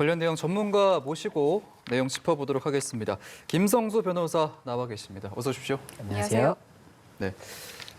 관련 내용 전문가 모시고 내용 짚어보도록 하겠습니다. 김성수 변호사 나와 계십니다. 어서 오십시오. 안녕하세요. 네.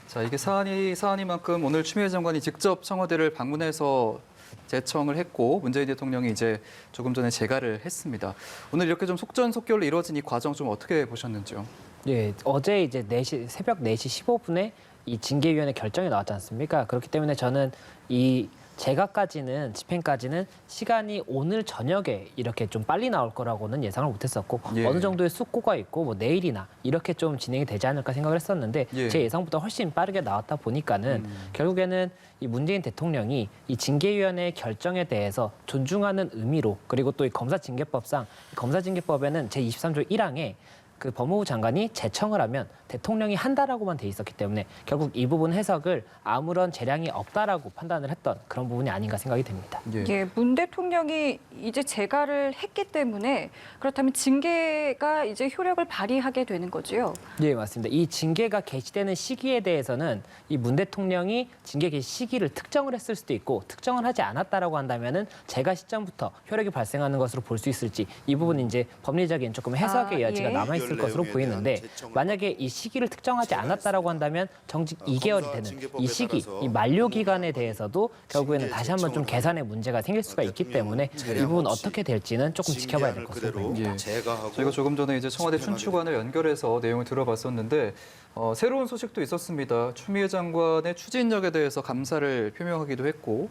자, 이게 사안이만큼 오늘 추미애 장관이 직접 청와대를 방문해서 제청을 했고 문재인 대통령이 이제 조금 전에 재가를 했습니다. 오늘 이렇게 좀 속전속결로 이루어진 이 과정 좀 어떻게 보셨는지요? 예, 어제 이제 새벽 4시 15분에 이 징계위원회 결정이 나왔지 않습니까? 그렇기 때문에 저는 이 재가까지는 집행까지는 시간이 오늘 저녁에 이렇게 좀 빨리 나올 거라고는 예상을 못했었고 예. 어느 정도의 숙고가 있고 뭐 내일이나 이렇게 좀 진행이 되지 않을까 생각을 했었는데 예. 제 예상보다 훨씬 빠르게 나왔다 보니까는 결국에는 이 문재인 대통령이 이 징계위원회의 결정에 대해서 존중하는 의미로 그리고 또 이 검사징계법상 검사징계법에는 제23조 1항에 그 법무부 장관이 제청을 하면 대통령이 한다라고만 돼 있었기 때문에 결국 이 부분 해석을 아무런 재량이 없다라고 판단을 했던 그런 부분이 아닌가 생각이 됩니다. 예. 예, 문 대통령이 이제 재가를 했기 때문에 그렇다면 징계가 이제 효력을 발휘하게 되는 거지요. 예, 맞습니다. 이 징계가 개시되는 시기에 대해서는 이 문 대통령이 징계 개시 시기를 특정을 했을 수도 있고 특정을 하지 않았다라고 한다면은 재가 시점부터 효력이 발생하는 것으로 볼 수 있을지 이 부분은 이제 법리적인 조금 해석의 여지가 예. 남아 있을 것으로 보이는데 만약에 이 시기를 특정하지 않았다라고 한다면 정직 2개월이 되는 이 시기, 이 만료 기간에 대해서도 결국에는 다시 한번 좀 계산의 문제가 생길 수가 있기 때문에 이 부분 어떻게 될지는 조금 지켜봐야 될 것으로 보입니다. 예. 저희가 조금 전에 이제 청와대 춘추관을 연결해서 내용을 들어봤었는데 새로운 소식도 있었습니다. 추미애 장관의 추진력에 대해서 감사를 표명하기도 했고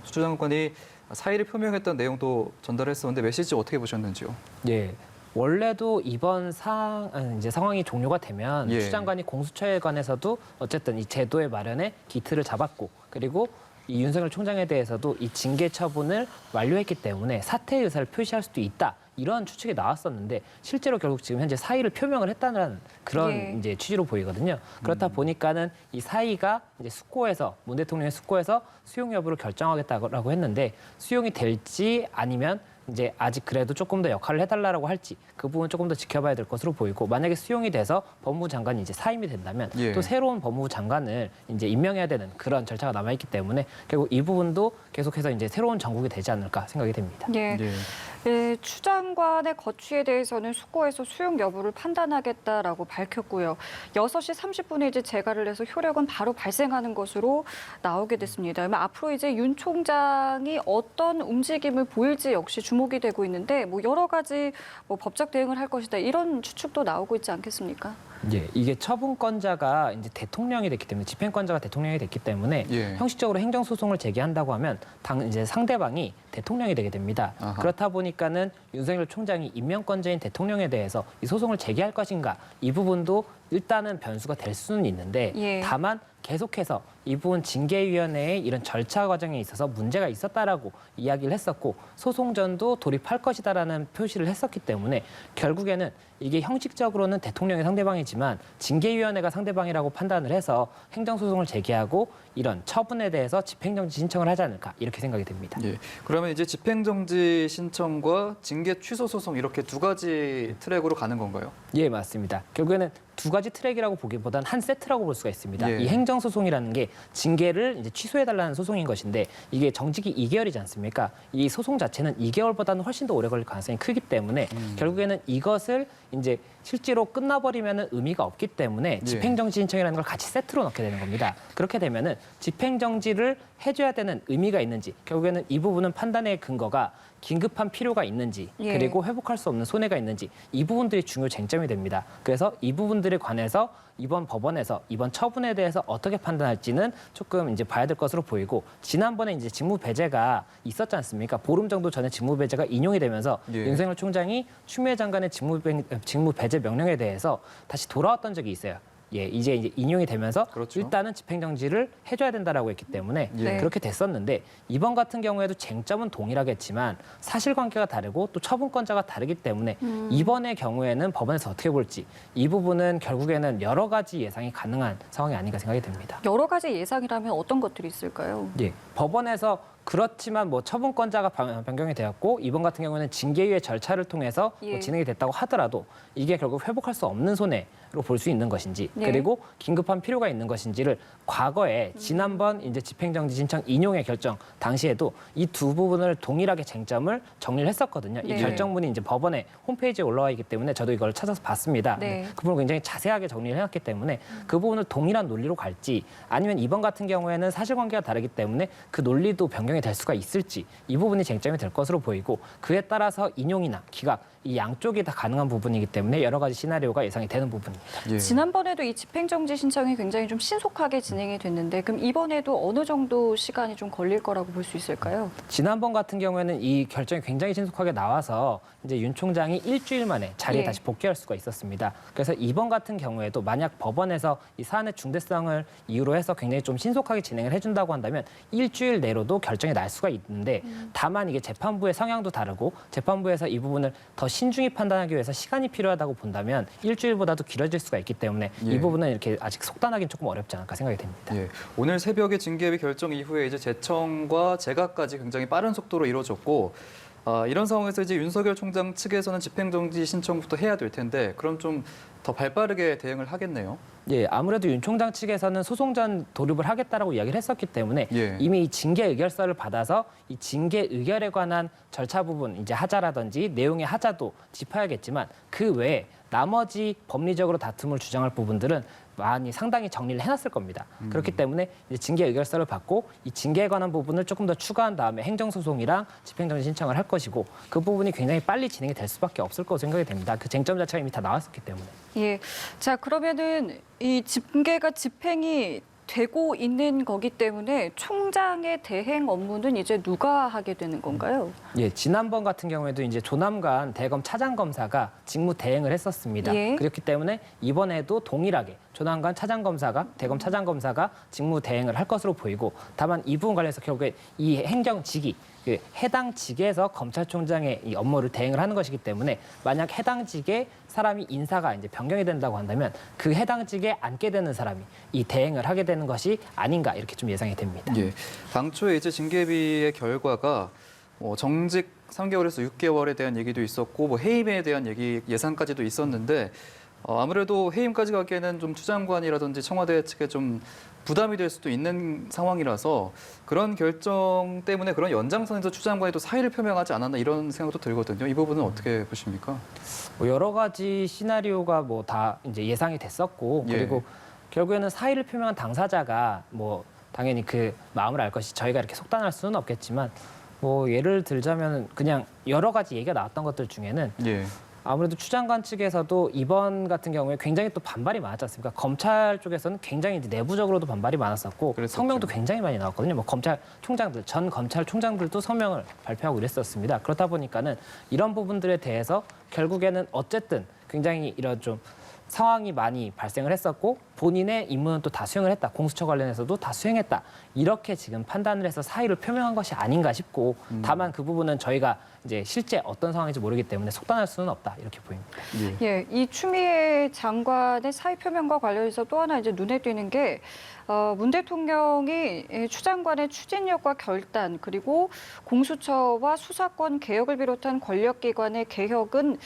추 장관이 사의를 표명했던 내용도 전달했었는데 메시지 어떻게 보셨는지요? 예. 원래도 이번 이제 상황이 종료가 되면 예. 추 장관이 공수처에 관해서도 어쨌든 이 제도의 마련에 기틀을 잡았고 그리고 이 윤석열 총장에 대해서도 이 징계 처분을 완료했기 때문에 사퇴 의사를 표시할 수도 있다. 이런 추측이 나왔었는데 실제로 결국 지금 현재 사의를 표명을 했다는 그런 예. 이제 취지로 보이거든요. 그렇다 보니까는 이 사의가 이제 숙고해서 문 대통령의 숙고해서 수용 여부를 결정하겠다고 했는데 수용이 될지 아니면 이제 아직 그래도 조금 더 역할을 해달라고 할지 그 부분 조금 더 지켜봐야 될 것으로 보이고 만약에 수용이 돼서 법무부 장관이 이제 사임이 된다면 예. 또 새로운 법무부 장관을 이제 임명해야 되는 그런 절차가 남아 있기 때문에 결국 이 부분도 계속해서 이제 새로운 정국이 되지 않을까 생각이 됩니다. 예. 예. 예, 추 장관의 거취에 대해서는 숙고해서 수용 여부를 판단하겠다라고 밝혔고요. 6시 30분에 이제 재가를 해서 효력은 바로 발생하는 것으로 나오게 됐습니다. 그러면 앞으로 이제 윤 총장이 어떤 움직임을 보일지 역시 주목이 되고 있는데 뭐 여러 가지 뭐 법적 대응을 할 것이다 이런 추측도 나오고 있지 않겠습니까? 예, 이게 처분권자가 이제 대통령이 됐기 때문에 집행권자가 대통령이 됐기 때문에 예. 형식적으로 행정소송을 제기한다고 하면 이제 상대방이 대통령이 되게 됩니다. 아하. 그렇다 보니까는 윤석열 총장이 임명권자인 대통령에 대해서 이 소송을 제기할 것인가 이 부분도 일단은 변수가 될 수는 있는데 예. 다만 계속해서 이 부분 징계위원회의 이런 절차 과정에 있어서 문제가 있었다라고 이야기를 했었고 소송전도 돌입할 것이다라는 표시를 했었기 때문에 결국에는 이게 형식적으로는 대통령이 상대방이지만 징계위원회가 상대방이라고 판단을 해서 행정소송을 제기하고 이런 처분에 대해서 집행정지 신청을 하지 않을까 이렇게 생각이 됩니다. 예. 그러면 이제 집행정지 신청과 징계 취소 소송 이렇게 두 가지 트랙으로 가는 건가요? 예, 맞습니다. 결국에는 두 가지 트랙이라고 보기보다는 한 세트라고 볼 수가 있습니다. 예. 이 행정소송이라는 게 징계를 이제 취소해달라는 소송인 것인데 이게 정직이 2개월이지 않습니까? 이 소송 자체는 2개월보다는 훨씬 더 오래 걸릴 가능성이 크기 때문에 결국에는 이것을 이제 실제로 끝나버리면 의미가 없기 때문에 집행정지 신청이라는 걸 같이 세트로 넣게 되는 겁니다. 그렇게 되면은 집행정지를 해줘야 되는 의미가 있는지 결국에는 이 부분은 판단의 근거가 긴급한 필요가 있는지 예. 그리고 회복할 수 없는 손해가 있는지 이 부분들이 중요 쟁점이 됩니다. 그래서 이 부분들에 관해서 이번 법원에서 이번 처분에 대해서 어떻게 판단할지는 조금 이제 봐야 될 것으로 보이고 지난번에 이제 직무 배제가 있었지 않습니까? 보름 정도 전에 직무 배제가 인용이 되면서 예. 윤석열 총장이 추미애 장관의 직무 배제 명령에 대해서 다시 돌아왔던 적이 있어요. 예, 이제 인용이 되면서 그렇죠. 일단은 집행정지를 해줘야 된다라고 했기 때문에 네. 그렇게 됐었는데 이번 같은 경우에도 쟁점은 동일하겠지만 사실관계가 다르고 또 처분권자가 다르기 때문에 이번의 경우에는 법원에서 어떻게 볼지 이 부분은 결국에는 여러 가지 예상이 가능한 상황이 아닌가 생각이 됩니다. 여러 가지 예상이라면 어떤 것들이 있을까요? 예, 법원에서 그렇지만 뭐 처분권자가 변경이 되었고 이번 같은 경우는 징계유예 절차를 통해서 뭐 예. 진행이 됐다고 하더라도 이게 결국 회복할 수 없는 손해로 볼 수 있는 것인지 네. 그리고 긴급한 필요가 있는 것인지를 과거에 지난번 이제 집행정지 신청 인용의 결정 당시에도 이 두 부분을 동일하게 쟁점을 정리를 했었거든요. 네. 이 결정문이 이제 법원의 홈페이지에 올라와 있기 때문에 저도 이걸 찾아서 봤습니다. 네. 그 부분을 굉장히 자세하게 정리를 해놨기 때문에 그 부분을 동일한 논리로 갈지 아니면 이번 같은 경우에는 사실관계가 다르기 때문에 그 논리도 변경이 될 수가 있을지 이 부분이 쟁점이 될 것으로 보이고 그에 따라서 인용이나 기각 이 양쪽이 다 가능한 부분이기 때문에 여러 가지 시나리오가 예상이 되는 부분입니다. 예. 지난번에도 이 집행정지 신청이 굉장히 좀 신속하게 진행이 됐는데 그럼 이번에도 어느 정도 시간이 좀 걸릴 거라고 볼 수 있을까요? 지난번 같은 경우에는 이 결정이 굉장히 신속하게 나와서 이제 윤 총장이 일주일 만에 자리에 예. 다시 복귀할 수가 있었습니다. 그래서 이번 같은 경우에도 만약 법원에서 이 사안의 중대성을 이유로 해서 굉장히 좀 신속하게 진행을 해준다고 한다면 일주일 내로도 결정이 날 수가 있는데 다만 이게 재판부의 성향도 다르고 재판부에서 이 부분을 더 신중히 판단하기 위해서 시간이 필요하다고 본다면 일주일보다도 길어질 수가 있기 때문에 예. 이 부분은 이렇게 아직 속단하기는 조금 어렵지 않을까 생각이 됩니다. 예, 오늘 새벽에 징계위 결정 이후에 이제 재청과 재가까지 굉장히 빠른 속도로 이루어졌고 이런 상황에서 이제 윤석열 총장 측에서는 집행정지 신청부터 해야 될 텐데 그럼 좀 더 발빠르게 대응을 하겠네요. 예, 아무래도 윤 총장 측에서는 소송 전 돌입을 하겠다라고 이야기를 했었기 때문에 예. 이미 이 징계 의결서를 받아서 이 징계 의결에 관한 절차 부분, 이제 하자라든지 내용의 하자도 짚어야겠지만 그 외에 나머지 법리적으로 다툼을 주장할 부분들은 많이 상당히 정리를 해놨을 겁니다. 그렇기 때문에 이제 징계 의결서를 받고 이 징계에 관한 부분을 조금 더 추가한 다음에 행정소송이랑 집행정지 신청을 할 것이고 그 부분이 굉장히 빨리 진행이 될 수밖에 없을 거로 생각이 됩니다. 그 쟁점 자체가 이미 다 나왔었기 때문에. 예. 자, 그러면은 이 징계가 집행이 되고 있는 거기 때문에 총장의 대행 업무는 이제 누가 하게 되는 건가요? 예, 지난번 같은 경우에도 이제 조남관 대검 차장검사가 직무 대행을 했었습니다. 예. 그렇기 때문에 이번에도 동일하게 조남관 차장검사가 대검 차장검사가 직무 대행을 할 것으로 보이고 다만 이 부분 관련해서 결국에 이 행정직이 그 해당 직에서 검찰총장의 이 업무를 대행을 하는 것이기 때문에 만약 해당 직에 사람이 인사가 이제 변경이 된다고 한다면 그 해당 직에 앉게 되는 사람이 이 대행을 하게 되는 것이 아닌가 이렇게 좀 예상이 됩니다. 예, 당초에 이제 징계비의 결과가 정직 3개월에서 6개월에 대한 얘기도 있었고 뭐 해임에 대한 예상까지도 있었는데 아무래도 해임까지 가기에는 좀 추 장관이라든지 청와대 측에 좀 부담이 될 수도 있는 상황이라서 그런 결정 때문에 그런 연장선에서 추 장관이 또 사의를 표명하지 않았나 이런 생각도 들거든요. 이 부분은 어떻게 보십니까? 뭐 여러 가지 시나리오가 뭐 다 이제 예상이 됐었고 예. 그리고 결국에는 사의를 표명한 당사자가 뭐 당연히 그 마음을 알 것이 저희가 이렇게 속단할 수는 없겠지만 뭐 예를 들자면 그냥 여러 가지 얘기가 나왔던 것들 중에는 예. 아무래도 추 장관 측에서도 이번 같은 경우에 굉장히 또 반발이 많았지 않습니까? 검찰 쪽에서는 굉장히 이제 내부적으로도 반발이 많았었고 그랬었죠. 성명도 굉장히 많이 나왔거든요. 뭐 검찰총장들, 전 검찰총장들도 성명을 발표하고 이랬었습니다. 그렇다 보니까는 이런 부분들에 대해서 결국에는 어쨌든 굉장히 이런 좀 상황이 많이 발생을 했었고 본인의 임무는 또 다 수행을 했다. 공수처 관련해서도 다 수행했다. 이렇게 지금 판단을 해서 사의를 표명한 것이 아닌가 싶고 다만 그 부분은 저희가 이제 실제 어떤 상황인지 모르기 때문에 속단할 수는 없다. 이렇게 보입니다. 예. 예, 이 추미애 장관의 사의 표명과 관련해서 또 하나 이제 눈에 띄는 게 문 대통령이 추 장관의 추진력과 결단 그리고 공수처와 수사권 개혁을 비롯한 권력기관의 개혁은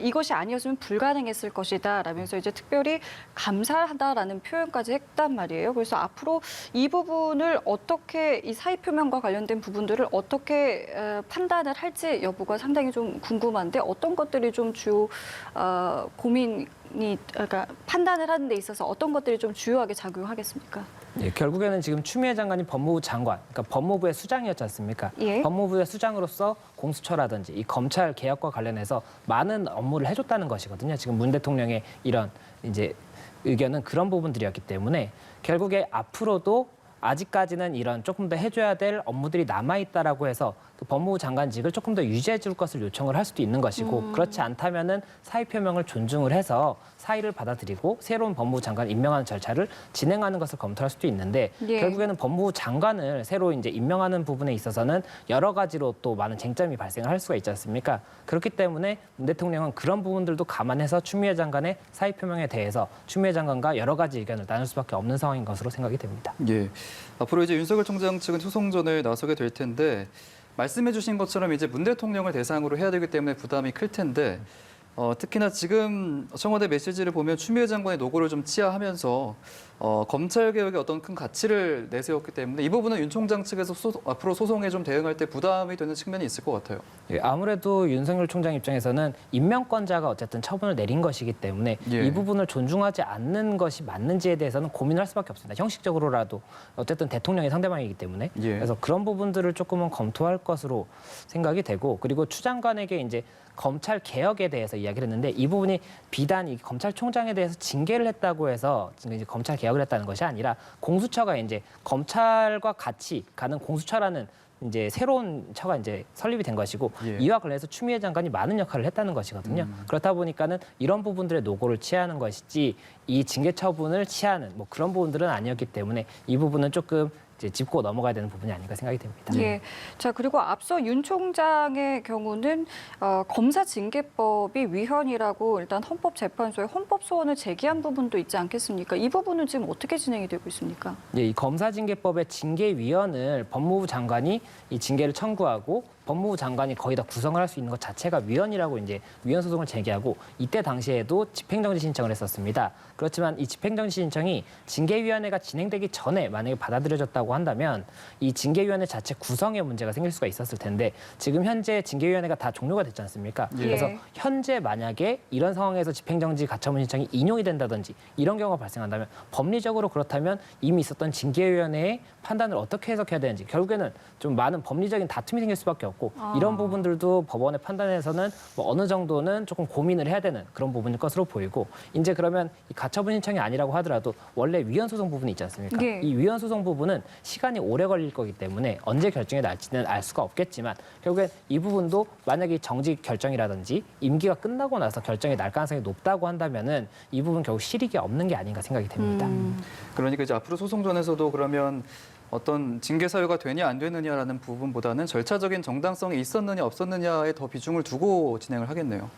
이것이 아니었으면 불가능했을 것이다 라면서 이제 특별히 감사하다라는 표현까지 했단 말이에요. 그래서 앞으로 이 부분을 어떻게 이 사의 표명과 관련된 부분들을 어떻게 판단을 할지 여부가 상당히 좀 궁금한데 어떤 것들이 좀 주요 그러니까 판단을 하는 데 있어서 어떤 것들이 좀 주요하게 작용하겠습니까? 예, 결국에는 지금 추미애 장관이 법무부 장관, 그러니까 법무부의 수장이었지 않습니까? 예. 법무부의 수장으로서 공수처라든지 이 검찰 개혁과 관련해서 많은 업무를 해줬다는 것이거든요. 지금 문 대통령의 이런 이제 의견은 그런 부분들이었기 때문에 결국에 앞으로도 아직까지는 이런 조금 더 해줘야 될 업무들이 남아있다라고 해서 그 법무부 장관직을 조금 더 유지해 줄 것을 요청을 할 수도 있는 것이고 그렇지 않다면은 사의 표명을 존중을 해서 사의를 받아들이고 새로운 법무부 장관 임명하는 절차를 진행하는 것을 검토할 수도 있는데 예. 결국에는 법무부 장관을 새로 이제 임명하는 부분에 있어서는 여러 가지로 또 많은 쟁점이 발생을 할 수가 있지 않습니까? 그렇기 때문에 문 대통령은 그런 부분들도 감안해서 추미애 장관의 사의 표명에 대해서 추미애 장관과 여러 가지 의견을 나눌 수밖에 없는 상황인 것으로 생각이 됩니다. 예. 앞으로 이제 윤석열 총장 측은 소송전을 나서게 될 텐데 말씀해주신 것처럼 이제 문 대통령을 대상으로 해야 되기 때문에 부담이 클 텐데 특히나 지금 청와대 메시지를 보면 추미애 장관의 노고를 좀 치하하면서 검찰 개혁에 어떤 큰 가치를 내세웠기 때문에 이 부분은 윤 총장 측에서 앞으로 소송에 좀 대응할 때 부담이 되는 측면이 있을 것 같아요. 예, 아무래도 윤석열 총장 입장에서는 임명권자가 어쨌든 처분을 내린 것이기 때문에 예. 이 부분을 존중하지 않는 것이 맞는지에 대해서는 고민할 수밖에 없습니다. 형식적으로라도 어쨌든 대통령이 상대방이기 때문에 예. 그래서 그런 부분들을 조금은 검토할 것으로 생각이 되고 그리고 추 장관에게 이제 검찰 개혁에 대해서 이야기를 했는데 이 부분이 비단 이 검찰총장에 대해서 징계를 했다고 해서 이제 검찰 개혁을 했다는 것이 아니라 공수처가 이제 검찰과 같이 가는 공수처라는 이제 새로운 처가 이제 설립이 된 것이고 예. 이와 관련해서 추미애 장관이 많은 역할을 했다는 것이거든요. 그렇다 보니까는 이런 부분들의 노고를 취하는 것이지 이 징계 처분을 취하는 뭐 그런 부분들은 아니었기 때문에 이 부분은 조금 이제 짚고 넘어가야 되는 부분이 아닌가 생각이 됩니다. 예. 자, 그리고 앞서 윤 총장의 경우는 검사 징계법이 위헌이라고 일단 헌법재판소에 헌법 소원을 제기한 부분도 있지 않겠습니까? 이 부분은 지금 어떻게 진행이 되고 있습니까? 예, 이 검사징계법의 징계위원을 법무부 장관이 이 징계를 청구하고 법무부 장관이 거의 다 구성을 할 수 있는 것 자체가 위헌이라고 이제 위헌 소송을 제기하고 이때 당시에도 집행정지 신청을 했었습니다. 그렇지만 이 집행정지 신청이 징계위원회가 진행되기 전에 만약에 받아들여졌다고 한다면 이 징계위원회 자체 구성에 문제가 생길 수가 있었을 텐데 지금 현재 징계위원회가 다 종료가 됐지 않습니까? 예. 그래서 현재 만약에 이런 상황에서 집행정지 가처분 신청이 인용이 된다든지 이런 경우가 발생한다면 법리적으로 그렇다면 이미 있었던 징계위원회의 판단을 어떻게 해석해야 되는지 결국에는 좀 많은 법리적인 다툼이 생길 수밖에 없고 이런 부분들도 법원의 판단에서는 뭐 어느 정도는 조금 고민을 해야 되는 그런 부분일 것으로 보이고 이제 그러면 이 가처분 신청이 아니라고 하더라도 원래 위헌 소송 부분이 있지 않습니까? 예. 이 위헌 소송 부분은 시간이 오래 걸릴 거기 때문에 언제 결정이 날지는 알 수가 없겠지만 결국엔 이 부분도 만약에 정직 결정이라든지 임기가 끝나고 나서 결정이 날 가능성이 높다고 한다면은 이 부분 결국 실익이 없는 게 아닌가 생각이 됩니다. 그러니까 이제 앞으로 소송전에서도 그러면 어떤 징계 사유가 되냐 안 되느냐라는 부분보다는 절차적인 정당성이 있었느냐 없었느냐에 더 비중을 두고 진행을 하겠네요.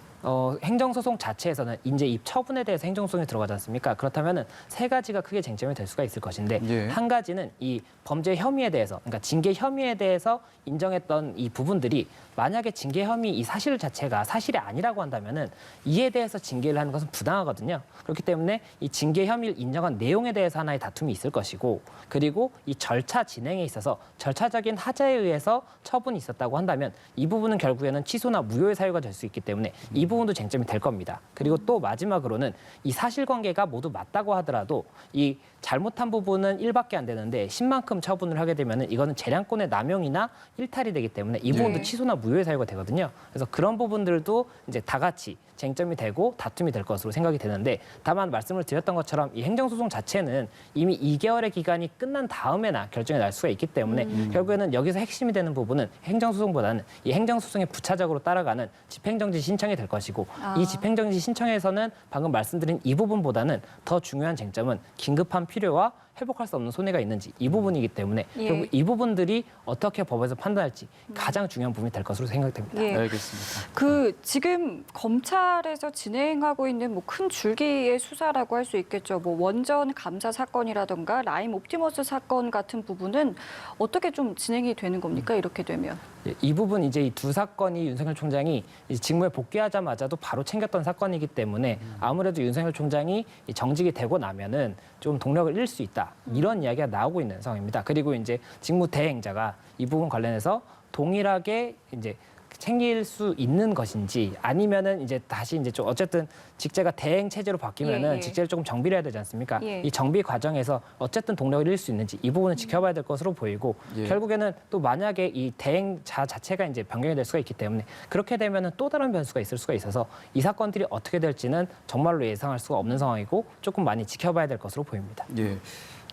행정소송 자체에서는 이제 이 처분에 대해서 행정소송이 들어가지 않습니까? 그렇다면은 세 가지가 크게 쟁점이 될 수가 있을 것인데 예. 한 가지는 이 범죄 혐의에 대해서, 그러니까 징계 혐의에 대해서 인정했던 이 부분들이 만약에 징계 혐의 이 사실 자체가 사실이 아니라고 한다면은 이에 대해서 징계를 하는 것은 부당하거든요. 그렇기 때문에 이 징계 혐의를 인정한 내용에 대해서 하나의 다툼이 있을 것이고 그리고 이 절차 진행에 있어서 절차적인 하자에 의해서 처분이 있었다고 한다면 이 부분은 결국에는 취소나 무효의 사유가 될 수 있기 때문에 이 부분도 쟁점이 될 겁니다. 그리고 또 마지막으로는 이 사실관계가 모두 맞다고 하더라도 이 잘못한 부분은 1밖에 안 되는데 10만큼 처분을 하게 되면은 이거는 재량권의 남용이나 일탈이 되기 때문에 이 부분도 네. 취소나 무효의 사유가 되거든요. 그래서 그런 부분들도 이제 다 같이 쟁점이 되고 다툼이 될 것으로 생각이 되는데 다만 말씀을 드렸던 것처럼 이 행정소송 자체는 이미 2개월의 기간이 끝난 다음에나 결정이 날 수가 있기 때문에 결국에는 여기서 핵심이 되는 부분은 행정소송보다는 이 행정소송에 부차적으로 따라가는 집행정지 신청이 될 것이고 이 집행정지 신청에서는 방금 말씀드린 이 부분보다는 더 중요한 쟁점은 긴급한 필요와 회복할 수 없는 손해가 있는지 이 부분이기 때문에 예. 결국 이 부분들이 어떻게 법에서 판단할지 가장 중요한 부분이 될 것으로 생각됩니다. 예. 알겠습니다. 그 지금 검찰에서 진행하고 있는 뭐 큰 줄기의 수사라고 할 수 있겠죠. 뭐 원전 감사 사건이라든가 라임 옵티머스 사건 같은 부분은 어떻게 좀 진행이 되는 겁니까? 이렇게 되면. 예, 이 부분 이제 이 두 사건이 윤석열 총장이 이제 직무에 복귀하자마자도 바로 챙겼던 사건이기 때문에 아무래도 윤석열 총장이 이 정직이 되고 나면은 좀 동력을 잃을 수 있다 이런 이야기가 나오고 있는 상황입니다. 그리고 이제 직무 대행자가 이 부분 관련해서 동일하게 이제 챙길 수 있는 것인지 아니면은 이제 다시 이제 좀 어쨌든 직제가 대행 체제로 바뀌면은 예. 직제를 조금 정비를 해야 되지 않습니까? 예. 이 정비 과정에서 어쨌든 동력을 잃을 수 있는지 이 부분은 지켜봐야 될 것으로 보이고 예. 결국에는 또 만약에 이 대행자 자체가 이제 변경이 될 수가 있기 때문에 그렇게 되면은 또 다른 변수가 있을 수가 있어서 이 사건들이 어떻게 될지는 정말로 예상할 수가 없는 상황이고 조금 많이 지켜봐야 될 것으로 보입니다. 예.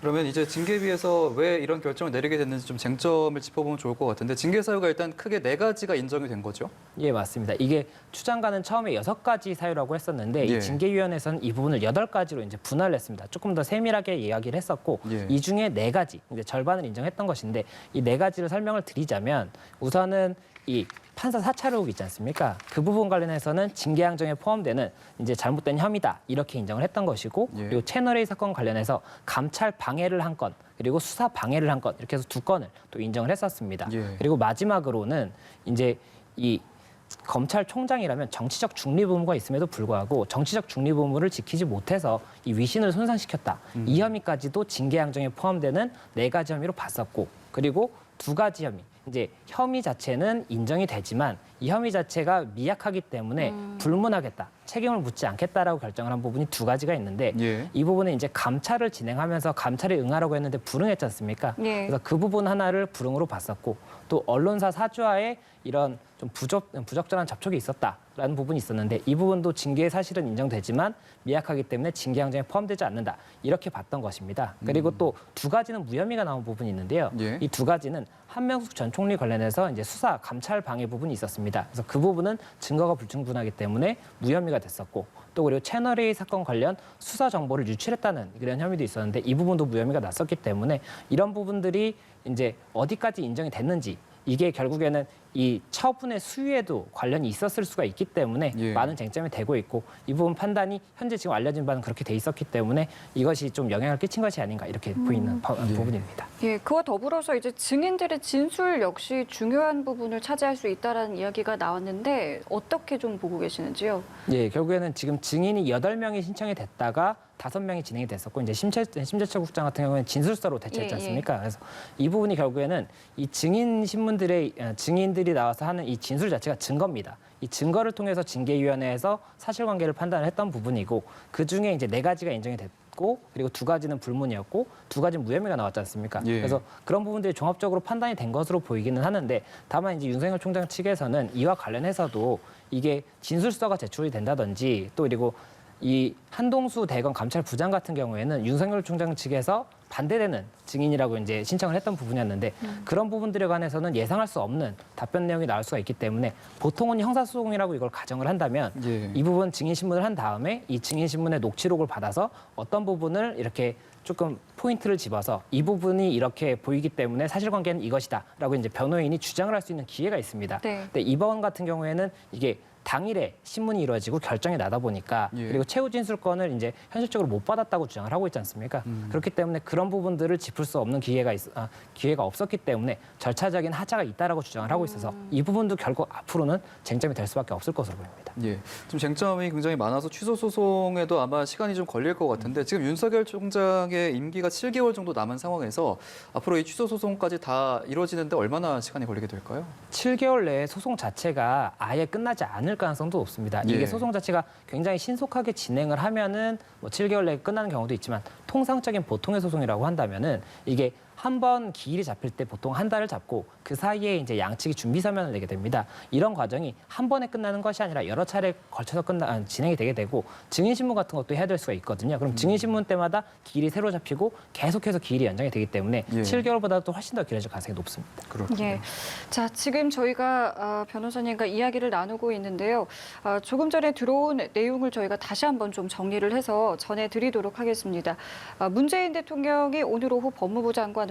그러면 이제 징계위에서 왜 이런 결정을 내리게 됐는지 좀 쟁점을 짚어보면 좋을 것 같은데 징계 사유가 일단 크게 4가지가 인정이 된 거죠? 예, 맞습니다. 이게 추 장관은 처음에 6가지 사유라고 했었는데 예. 이 징계위원회에서는 이 부분을 8가지로 이제 분할을 했습니다. 조금 더 세밀하게 이야기를 했었고 예. 이 중에 4가지, 이제 절반을 인정했던 것인데 이 4가지를 설명을 드리자면 우선은 이 판사 사찰 의혹 있지 않습니까? 그 부분 관련해서는 징계 양정에 포함되는 이제 잘못된 혐의다 이렇게 인정을 했던 것이고 예. 그리고 채널A 사건 관련해서 감찰 방해를 한 건 그리고 수사 방해를 한 건 이렇게 해서 2건을 또 인정을 했었습니다. 예. 그리고 마지막으로는 이제 이 검찰총장이라면 정치적 중립 의무가 있음에도 불구하고 정치적 중립 의무를 지키지 못해서 이 위신을 손상시켰다. 이 혐의까지도 징계 양정에 포함되는 4가지 혐의로 봤었고 그리고 2가지 혐의. 이제 혐의 자체는 인정이 되지만 이 혐의 자체가 미약하기 때문에 불문하겠다, 책임을 묻지 않겠다라고 결정을 한 부분이 2가지가 있는데 예. 이 부분은 이제 감찰을 진행하면서 감찰에 응하라고 했는데 불응했지 않습니까? 예. 그래서 그 부분 하나를 불응으로 봤었고 또 언론사 사주와의 이런 좀 부적절한 접촉이 있었다라는 부분이 있었는데 이 부분도 징계의 사실은 인정되지만 미약하기 때문에 징계 양정에 포함되지 않는다 이렇게 봤던 것입니다. 그리고 또 2가지는 무혐의가 나온 부분이 있는데요. 예. 이 2가지는 한명숙 전 총리 관련해서 이제 수사 감찰 방해 부분이 있었습니다. 그래서 그 부분은 증거가 불충분하기 때문에 무혐의가 됐었고 또 그리고 채널A 사건 관련 수사 정보를 유출했다는 이런 혐의도 있었는데 이 부분도 무혐의가 났었기 때문에 이런 부분들이 이제 어디까지 인정이 됐는지 이게 결국에는 이 처분의 수위에도 관련이 있었을 수가 있기 때문에 예. 많은 쟁점이 되고 있고 이 부분 판단이 현재 지금 알려진 바는 그렇게 돼 있었기 때문에 이것이 좀 영향을 끼친 것이 아닌가 이렇게 보이는 부분입니다. 예, 그와 더불어서 이제 증인들의 진술 역시 중요한 부분을 차지할 수 있다라는 이야기가 나왔는데 어떻게 좀 보고 계시는지요? 예, 결국에는 지금 증인이 8명이 신청이 됐다가 5명이 진행이 됐었고 이제 심재철 국장 같은 경우에는 진술서로 대체했지 예, 않습니까? 그래서 이 부분이 결국에는 이 증인 신문들의 증인들이 나와서 하는 이 진술 자체가 증거입니다. 이 증거를 통해서 징계위원회에서 사실관계를 판단을 했던 부분이고 그 중에 이제 4가지가 인정이 됐고 그리고 2가지는 불문이었고 2가지는 무혐의가 나왔지 않습니까? 예. 그래서 그런 부분들이 종합적으로 판단이 된 것으로 보이기는 하는데 다만 이제 윤석열 총장 측에서는 이와 관련해서도 이게 진술서가 제출이 된다든지 또 그리고 이 한동수 대검 감찰부장 같은 경우에는 윤석열 총장 측에서 반대되는 증인이라고 이제 신청을 했던 부분이었는데 그런 부분들에 관해서는 예상할 수 없는 답변 내용이 나올 수가 있기 때문에 보통은 형사소송이라고 이걸 가정을 한다면 예. 이 부분 증인 신문을 한 다음에 이 증인 신문의 녹취록을 받아서 어떤 부분을 이렇게 조금 포인트를 집어서 이 부분이 이렇게 보이기 때문에 사실관계는 이것이다라고 이제 변호인이 주장을 할 수 있는 기회가 있습니다. 네. 근데 이번 같은 경우에는 이게 당일에 신문이 이루어지고 결정이 나다 보니까 예. 그리고 최후 진술권을 이제 현실적으로 못 받았다고 주장을 하고 있지 않습니까? 그렇기 때문에 그런 부분들을 짚을 수 없는 기회가 없었기 때문에 절차적인 하자가 있다라고 주장을 하고 있어서 이 부분도 결국 앞으로는 쟁점이 될 수밖에 없을 것으로 보입니다. 예, 좀 쟁점이 굉장히 많아서 취소 소송에도 아마 시간이 좀 걸릴 것 같은데 지금 윤석열 총장의 임기가 7개월 정도 남은 상황에서 앞으로 이 취소 소송까지 다 이루어지는데 얼마나 시간이 걸리게 될까요? 7개월 내에 소송 자체가 아예 끝나지 않을 가능성도 높습니다. 예. 이게 소송 자체가 굉장히 신속하게 진행을 하면은 뭐 7개월 내에 끝나는 경우도 있지만 통상적인 보통의 소송이라고 한다면은 이게 한 번 기일이 잡힐 때 보통 한 달을 잡고 그 사이에 이제 양측이 준비 서면을 내게 됩니다. 이런 과정이 한 번에 끝나는 것이 아니라 여러 차례 걸쳐서 진행이 되게 되고 증인 신문 같은 것도 해야 될 수가 있거든요. 그럼 증인 신문 때마다 기일이 새로 잡히고 계속해서 기일이 연장이 되기 때문에 예. 7개월보다도 훨씬 더 길어질 가능성이 높습니다. 그렇군요. 예. 자, 지금 저희가 변호사님과 이야기를 나누고 있는데요. 조금 전에 들어온 내용을 저희가 다시 한번 좀 정리를 해서 전해드리도록 하겠습니다. 문재인 대통령이 오늘 오후 법무부 장관으로부터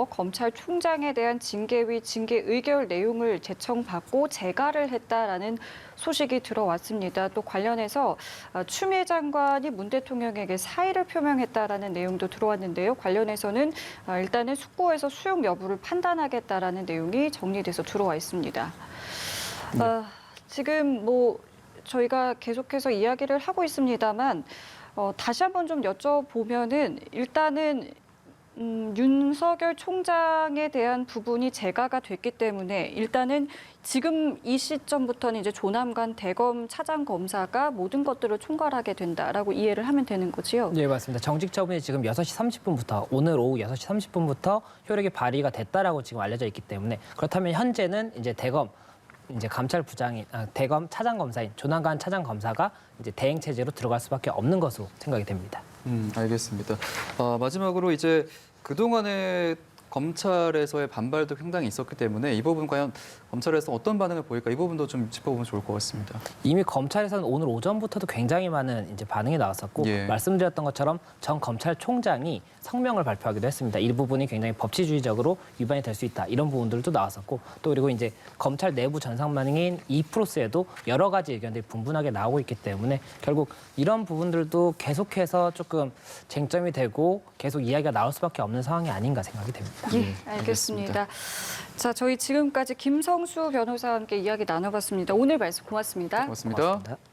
검찰총장에 대한 징계위 징계 의결 내용을 제청받고 재가를 했다라는 소식이 들어왔습니다. 또 관련해서 추미애 장관이 문 대통령에게 사의를 표명했다라는 내용도 들어왔는데요. 관련해서는 일단은 숙고에서 수용 여부를 판단하겠다라는 내용이 정리돼서 들어와 있습니다. 지금 뭐 저희가 계속해서 이야기를 하고 있습니다만 다시 한번 좀 여쭤보면은 일단은 윤석열 총장에 대한 부분이 재가가 됐기 때문에 일단은 지금 이 시점부터는 이제 조남관 대검 차장 검사가 모든 것들을 총괄하게 된다라고 이해를 하면 되는 거지요. 네, 맞습니다. 정직 처분이 지금 6시 30분부터 오늘 오후 6시 30분부터 효력이 발휘가 됐다라고 지금 알려져 있기 때문에 그렇다면 현재는 이제 대검 차장 검사인 조남관 차장 검사가 이제 대행 체제로 들어갈 수밖에 없는 것으로 생각이 됩니다. 알겠습니다. 마지막으로 이제 그동안에 검찰에서의 반발도 상당히 있었기 때문에 이 부분 과연 검찰에서 어떤 반응을 보일까 이 부분도 좀 짚어보면 좋을 것 같습니다. 이미 검찰에서는 오늘 오전부터도 굉장히 많은 이제 반응이 나왔었고 예. 말씀드렸던 것처럼 전 검찰총장이 성명을 발표하기도 했습니다. 이 부분이 굉장히 법치주의적으로 위반이 될 수 있다 이런 부분들도 나왔었고 또 그리고 이제 검찰 내부 전상만행인 이프로스에도 여러 가지 의견들이 분분하게 나오고 있기 때문에 결국 이런 부분들도 계속해서 조금 쟁점이 되고 계속 이야기가 나올 수밖에 없는 상황이 아닌가 생각이 됩니다. 예, 알겠습니다. 자, 저희 지금까지 김성수 변호사와 함께 이야기 나눠봤습니다. 오늘 말씀 고맙습니다. 고맙습니다. 고맙습니다.